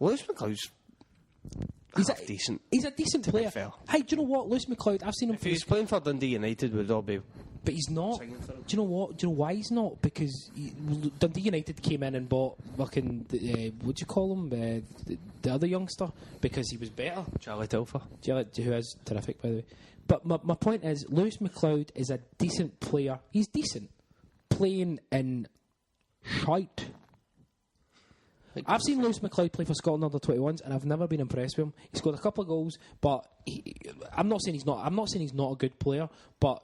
Lewis McLeod's decent. He's a decent player. Hey, do you know what? Lewis McLeod, I've seen him. If he's playing for Dundee United, we'd all be. But he's not. Do you know what? Do you know why he's not? Because Dundee United came in and bought fucking what do you call him? The other youngster, because he was better. Charlie Tilfer, who is terrific, by the way. But my point is, Lewis McLeod is a decent player. He's decent playing in shite. I've seen Lewis McLeod play for Scotland under 21s, and I've never been impressed with him. He scored a couple of goals, but I'm not saying he's not. I'm not saying he's not a good player, but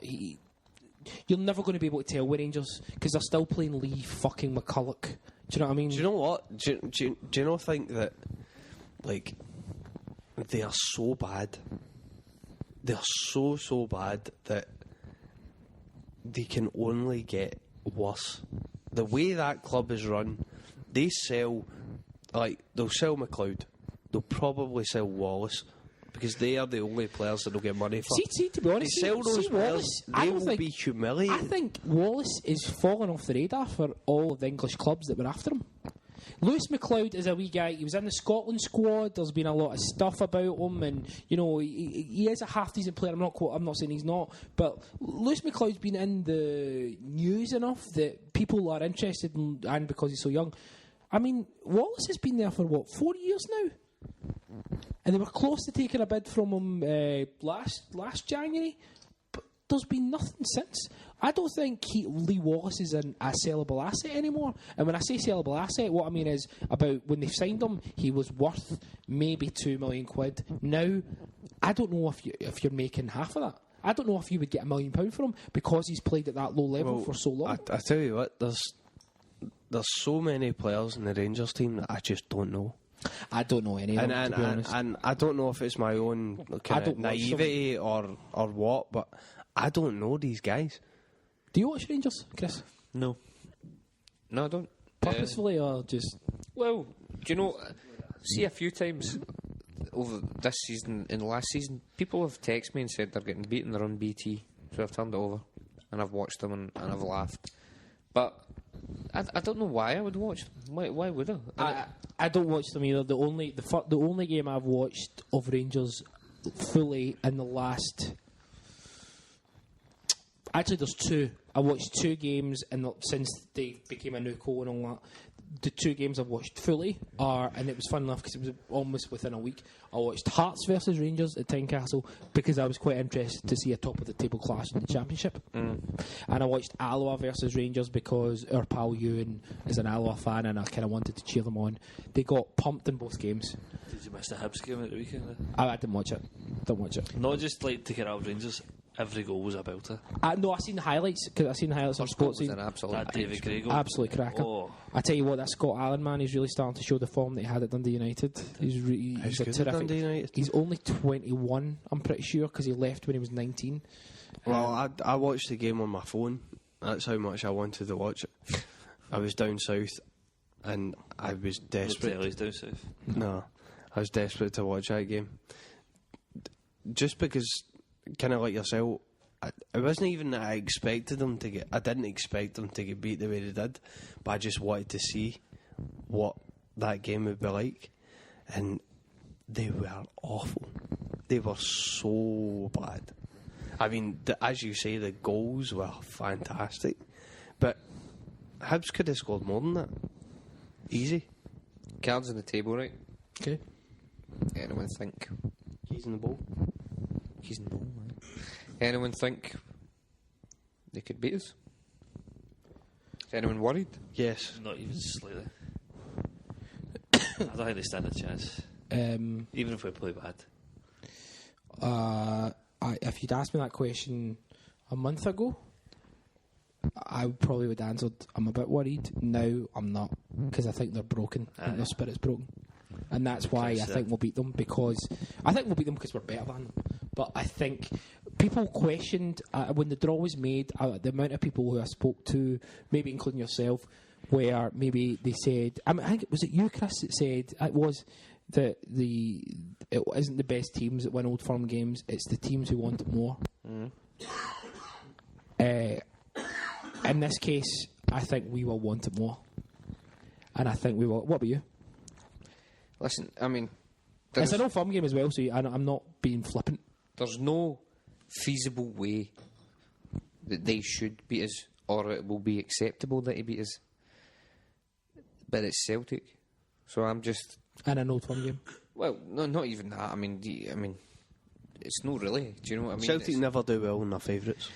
you're never going to be able to tell with Rangers because they're still playing Lee fucking McCulloch. Do you know what I mean? Do you know what? Do you not think that, like, they are so bad? They are so bad that they can only get worse. The way that club is run, they sell, like, they'll sell McLeod. They'll probably sell Wallace. Because they are the only players that will get money for. See, to be honest, they sell those players, they will be humiliated. I think Wallace is falling off the radar for all of the English clubs that were after him. Lewis McLeod is a wee guy. He was in the Scotland squad. There's been a lot of stuff about him, and you know he is a half decent player. I'm not saying he's not, but Lewis McLeod's been in the news enough that people are interested in, and because he's so young. I mean, Wallace has been there for 4 years now. And they were close to taking a bid from him last January, but there's been nothing since. I don't think Lee Wallace is a sellable asset anymore. And when I say sellable asset, what I mean is about when they signed him, he was worth maybe £2 million. Now, I don't know if you're making half of that. I don't know if you would get £1 million for him because he's played at that low level for so long. I tell you what, there's so many players in the Rangers team that I just don't know. I don't know any of them, to be honest. And I don't know if it's my own kind of naivety or what, but I don't know these guys. Do you watch Rangers, Chris? No, I don't. Purposefully or just... Well, do you know, see a few times over this season and last season, people have texted me and said they're getting beaten, they're on BT, so I've turned it over and I've watched them and I've laughed. But I don't know why I would watch them. Why would I? I don't watch them either. The only game I've watched of Rangers fully in the last... Actually, there's two. I watched 2 games since they became a new co and all that. The 2 games I've watched fully are, and it was fun enough because it was almost within a week. I watched Hearts versus Rangers at Tynecastle because I was quite interested to see a top of the table clash in the Championship. And I watched Alloa versus Rangers because our pal Ewan is an Alloa fan and I kind of wanted to cheer them on. They got pumped in both games. Did you miss the Hibs game at the weekend? I didn't watch it. Not just like to get out of Rangers. Every goal was a belter. No, I seen the highlights because I seen the highlights on Sports. That David Gray goal, absolutely cracker. Oh. I tell you what, that Scott Allen man, he's really starting to show the form that he had at Dundee United. He's a terrific. He's only 21, I'm pretty sure, because he left when he was 19. Well, I watched the game on my phone. That's how much I wanted to watch it. I was down south, and I was desperate. He's down south. No, I was desperate to watch that game. Just because, kind of like yourself, it wasn't even that I expected them to get. I didn't expect them to get beat the way they did, but I just wanted to see what that game would be like, and they were awful. They were so bad. I mean, as you say, the goals were fantastic, but Hibs could have scored more than that. Easy. Cards on the table, right? Okay. Anyone think? Keys in the ball. Keys in the ball, man. Anyone think they could beat us? Is anyone worried? Yes. Not even slightly. I don't think they stand a chance. Even if we play bad. If you'd asked me that question a month ago, I probably would have answered, I'm a bit worried. Now I'm not, because I think they're broken. I think their spirit's broken. And that's why I think we'll beat them, because we're better than them. But I think people questioned when the draw was made, the amount of people who I spoke to, maybe including yourself, where maybe they said, I think was it you, Chris, that said it was that it isn't the best teams that win Old Firm games, it's the teams who want it more. In this case, I think we will want it more, and I think we will. What about you? Listen, I mean, It's an all-firm game as well, so I'm not being flippant. there's no feasible way that they should beat us, or it will be acceptable that he beat us. But it's Celtic, so I'm just... And an old-firm game. Well, no, not even that. I mean, it's not really. Do you know what I mean? Celtic never do well in their favourites.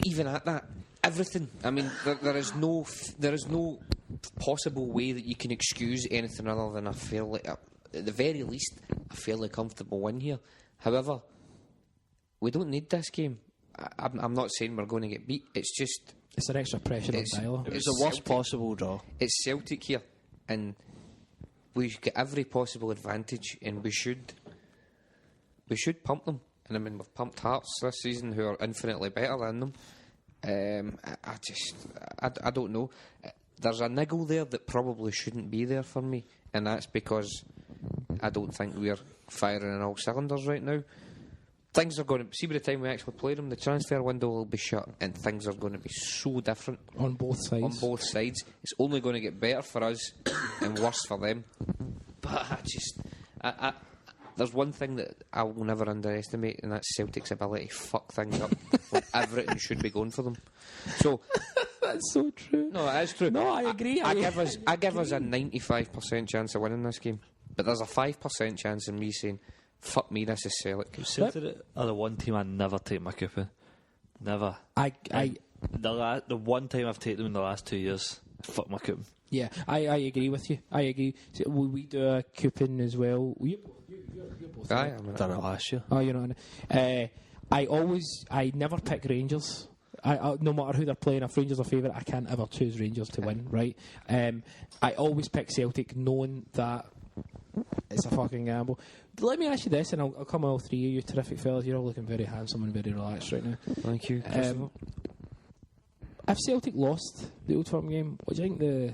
Even at that, everything. I mean, there is no possible way that you can excuse anything other than at the very least, a fairly comfortable win here. However, we don't need this game. I'm not saying we're going to get beat. It's just... It's an extra pressure on Deila. It was the worst possible draw. It's Celtic here, and we've got every possible advantage, and we should pump them. And I mean, we've pumped Hearts this season, who are infinitely better than them. I don't know. There's a niggle there that probably shouldn't be there for me, and that's because I don't think we're firing on all cylinders right now. Things are going to... See, by the time we actually play them, the transfer window will be shut, and things are going to be so different. On both sides. On both sides. It's only going to get better for us and worse for them. But there's one thing that I will never underestimate, and that's Celtic's ability to fuck things up when everything should be going for them. So... That's so true. No, it is true. No, I agree. I give us a 95% chance of winning this game. But there's a 5% chance in me saying, fuck me, this is Celtic. Celtic are the one team I never take my cup in. Never. The one time I've taken them in the last 2 years, fuck my cup. Yeah, I agree with you. I agree. So, we do a coupon as well. You're both Aye, I've done it last year. Oh, you're not. I never pick Rangers. I no matter who they're playing, if Rangers are favourite, I can't ever choose Rangers to win, right? I always pick Celtic knowing that it's a fucking gamble. Let me ask you this, and I'll come all three of you terrific fellas. You're all looking very handsome and very relaxed right now. Thank you, Christopher. If Celtic lost the Old Firm game, what do you think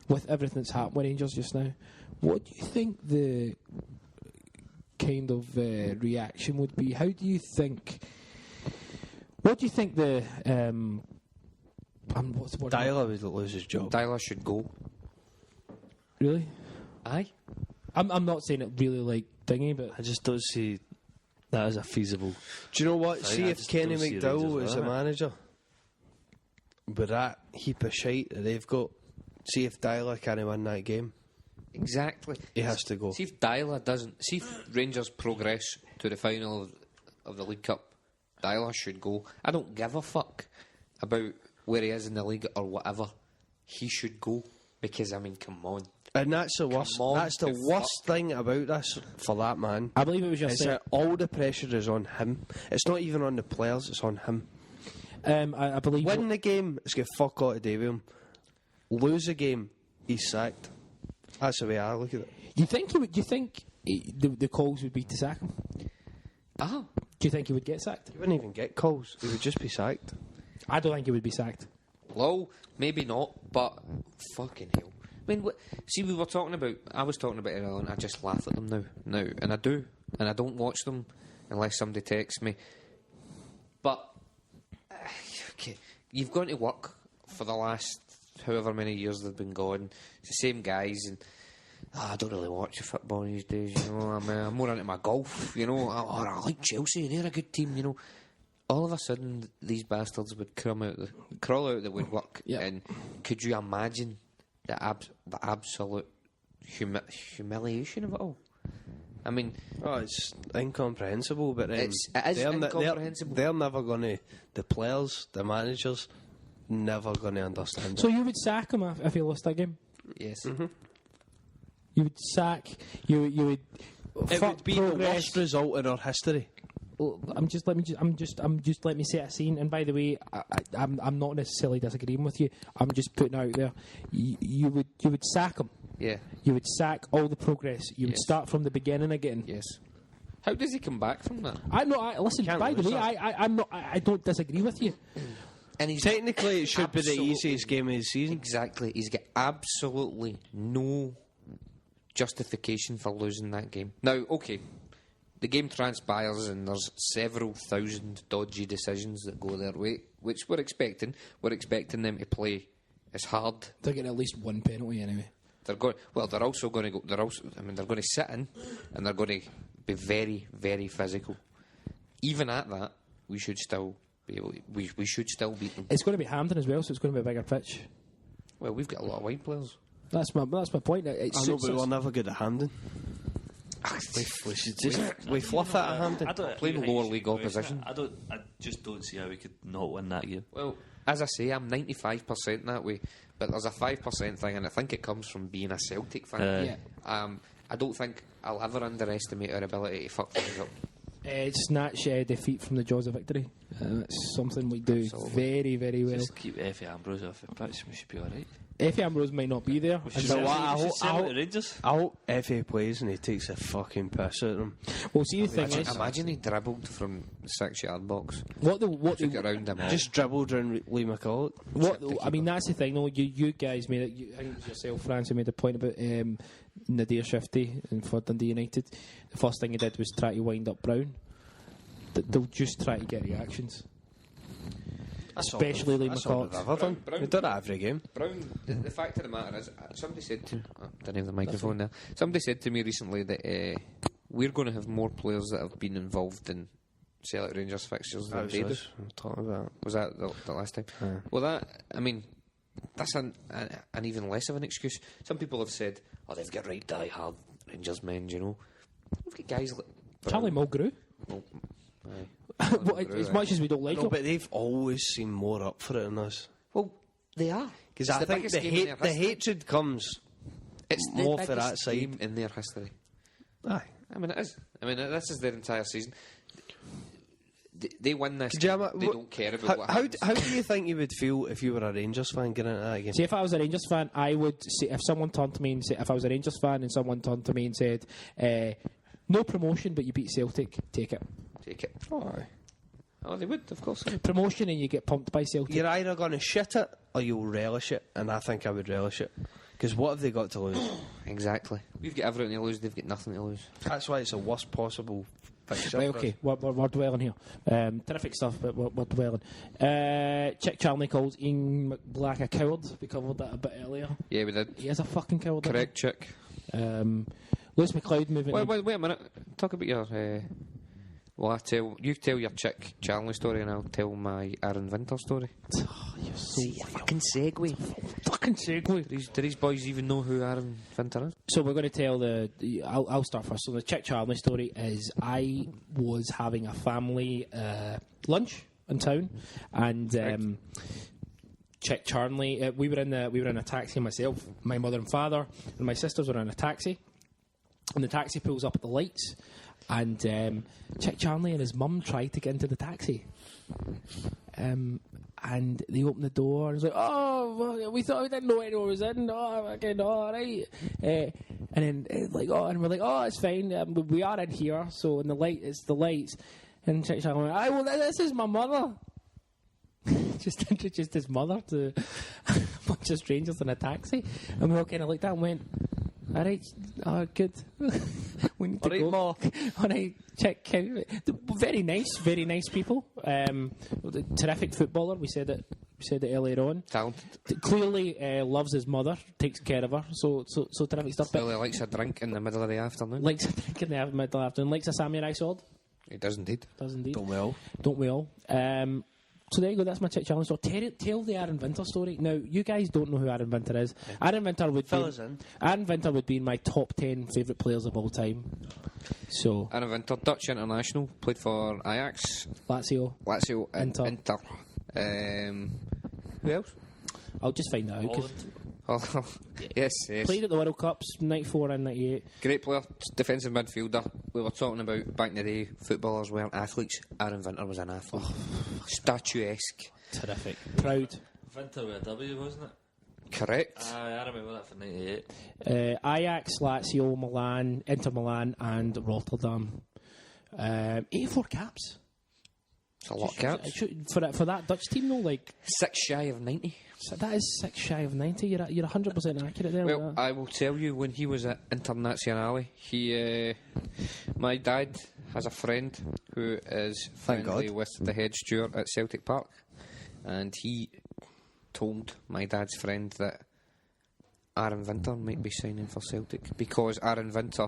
with everything that's happened with Rangers just now, what do you think the kind of reaction would be? How do you think... What do you think the... what's the word? Deila would lose his job. Deila should go. Really? Aye. I'm not saying it really like thingy, but... I just don't see that as a feasible... Do you know what? See I if just Kenny don't see McDowell Rangers was the winning it. manager, with that heap of shite that they've got, see if Deila can't win that game. Exactly. He has to go. See if Deila doesn't... See if Rangers progress to the final of the League Cup, Deila should go. I don't give a fuck about where he is in the league or whatever. He should go. Because, I mean, come on. And that's the worst. on, That's the the worst thing about this for that man. I believe it was just... Is that all the pressure is on him. It's not even on the players. It's on him. I believe... Win the game, it's got fuck all to do with him. Lose a game, he's sacked. That's the way I look at it. Do you think the calls would be to sack him? Ah. Do you think he would get sacked? He wouldn't even get calls. He would just be sacked. I don't think he would be sacked. Well, maybe not, but fucking hell. I mean, see, I was talking about it earlier, and I just laugh at them now, and I do, and I don't watch them unless somebody texts me. But okay, you've gone to work for the last however many years they've been gone. It's the same guys, and I don't really watch football these days. You know, I'm more into my golf. You know, I like Chelsea. They're a good team. You know. All of a sudden, these bastards would crawl out of the woodwork, and could you imagine the absolute humiliation of it all? I mean, it's incomprehensible. But it is incomprehensible. They're never going to. The players, the managers, never going to understand. So you would sack him if he lost that game? Yes. Mm-hmm. You would sack. You would. It would be the worst result in our history. Let me set a scene. And by the way, I'm not necessarily disagreeing with you. I'm just putting out there. You would sack him. Yeah. You would sack all the progress. You would start from the beginning again. Yes. How does he come back from that? Listen. By the way, I don't disagree with you. And he's technically, it should be the easiest game of the season. Exactly. He's got absolutely no justification for losing that game. Now, okay. The game transpires and there's several thousand dodgy decisions that go their way, which we're expecting. We're expecting them to play as hard. They're getting at least one penalty anyway. they're going. Well, they're also going to go. They're also. I mean, they're going to sit in, and they're going to be very, very physical. Even at that, we should still be able. We should still beat them. It's going to be Hampden as well, so it's going to be a bigger pitch. Well, we've got a lot of wide players. That's my point. It I know, suits but us. we're never good at Hampden. We should just we fluff that at Hampden. Playing lower league opposition. I just don't see how we could not win that game. Well, as I say, I'm 95% that way, but there's a 5% thing, and I think it comes from being a Celtic fan. I don't think I'll ever underestimate our ability to fuck things up. Snatch defeat from the jaws of victory. It's something we do very, very well. Just keep Effie Ambrose off the pitch. We should be all right. Effie Ambrose might not be there. I hope Effie plays and he takes a fucking piss at them. Well, see, the thing is, Imagine he dribbled from the 6-yard box. what Took it around him. Just dribbled around Lee McCulloch. I mean, that's the thing, though. You guys made it. I think it was yourself, Francis, made a point about Nadir Shifty for Dundee United. The first thing he did was try to wind up Brown. They'll just try to get reactions. Especially Lee McCoist. We do that every game. Brown, the fact of the matter is, somebody said to... I didn't have the microphone there. Somebody said to me recently that we're going to have more players that have been involved in Celtic Rangers fixtures than they do. Was that the last time? Yeah. Well, that... I mean, that's an even less of an excuse. Some people have said, oh, they've got right die-hard Rangers men, you know. We've got guys like... Charlie Mulgrew. Well, aye. Well, as much as we don't like him. But they've always seemed more up for it than us. Well, they are. Because I think the hatred comes more for that side. In their history. Aye. I mean, it is. I mean, this is their entire season. They win this. They don't care about what happens. How do you think you would feel if you were a Rangers fan getting into that game? See, if I was a Rangers fan, I would say, if someone turned to me and said, if I was a Rangers fan and someone turned to me and said, no promotion, but you beat Celtic, take it. Take it. Oh, they would, of course. Promotion and you get pumped by Celtic. You're either going to shit it or you'll relish it, and I think I would relish it. Because what have they got to lose? Exactly. We've got everything to lose, they've got nothing to lose. That's why it's the worst possible fixture. Right, okay, we're dwelling here. Terrific stuff, but we're dwelling. Chic Charnley calls Ian McBlack a coward. We covered that a bit earlier. Yeah, we did. He is a fucking coward. Correct, Chic. Lewis McLeod moving. Wait a minute. Talk about your... Well, you tell your Chic Charnley story and I'll tell my Aaron Winter story. Oh, you're so fucking segue. Fucking segue. Do these boys even know who Aaron Winter is? So we're going to tell I'll start first. So the Chic Charnley story is I was having a family lunch in town, and Chic Charnley. We were in a taxi. Myself, my mother and father, and my sisters were in a taxi, and the taxi pulls up at the lights. And Chic Charnley and his mum tried to get into the taxi. And they opened the door and was like, oh, well, we didn't know anyone was in. Oh, okay, no, all right. And then and we're like, oh, it's fine. We are in here. So in the light, it's the lights. And Chic Charnley went, well, this is my mother. Just introduced his mother to a bunch of strangers in a taxi. And we all kind of looked at and went, all right, good. We need to go. All right, Chic. Very nice people. Terrific footballer. We said it earlier on. Talented. Clearly loves his mother, takes care of her. So terrific stuff. Clearly likes a drink in the middle of the afternoon. Likes a drink in the middle of the afternoon. Likes a samurai sword. He does indeed. Don't we all? So there you go, that's my Chic Challenge. So tell the Aaron Winter story. Now, you guys don't know who Aaron Winter is. Yeah. Aaron Winter would be in my top 10 favourite players of all time. So Aaron Winter, Dutch international, played for Ajax, Lazio, and Inter. Who else? I'll just find that out. Yes. Played at the World Cups, 94 and 98. Great player, defensive midfielder. We were talking about back in the day, footballers weren't athletes. Aaron Winter was an athlete. Statuesque. Terrific. Proud. Winter with a W, wasn't it? Correct. I remember that for 98. Ajax, Lazio, Milan, Inter Milan and Rotterdam. 84 caps. It's a lot of caps. For that Dutch team, though, like 6 shy of 90. So that is 6 shy of 90. You're 100% accurate there. Well, I will tell you, when he was at Internazionale, my dad has a friend who is friendly with the head steward at Celtic Park, and he told my dad's friend that Aaron Winter might be signing for Celtic, because Aaron Winter